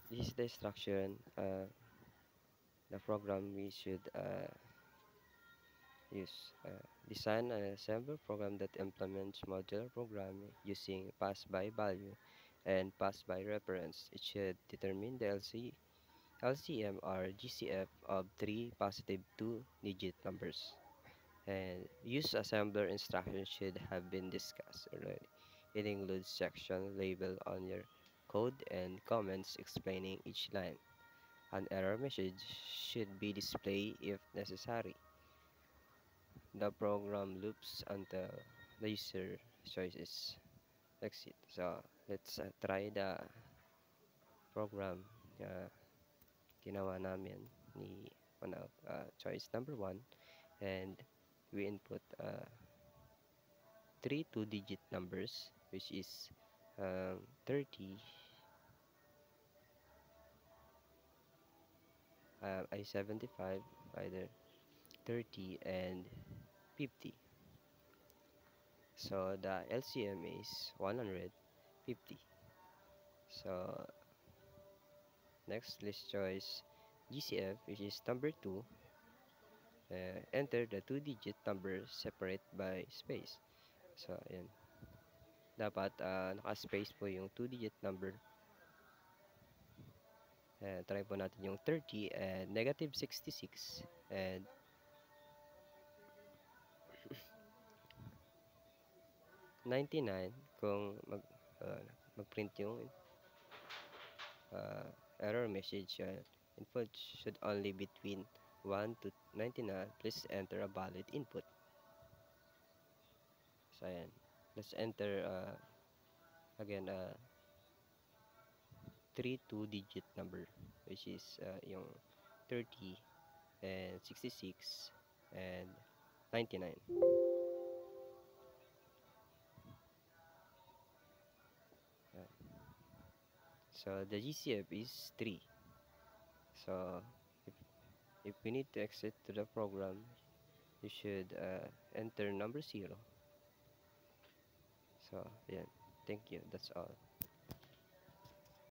This is the instruction, the program we should use. Design and assemble program that implements modular programming using pass-by value and pass-by reference. It should determine the LCM or GCF of three positive two-digit numbers. And use assembler instructions should have been discussed already. It includes section labeled on your code and comments explaining each line. An error message should be displayed if necessary. The program loops until the user choices exit. So let's try the program na ginawa namin ni choice number 1, and we input three two-digit numbers, which is 30, 75, either 30 and 50. So the LCM is 150. So next, let's choice GCF, which is number 2. Enter the two-digit number separate by space. So ayan, dapat naka-space po yung two-digit number. Try po natin yung 30 and negative 66 and 99 kung mag-print yung error message. Input should only between 1 to 99. Please enter a valid input. So ayan, let's enter again 3 two-digit number, which is yung 30 and 66 and 99. So the GCF is 3. So if, if we need to exit to the program, you should enter number 0. So yeah, thank you, that's all.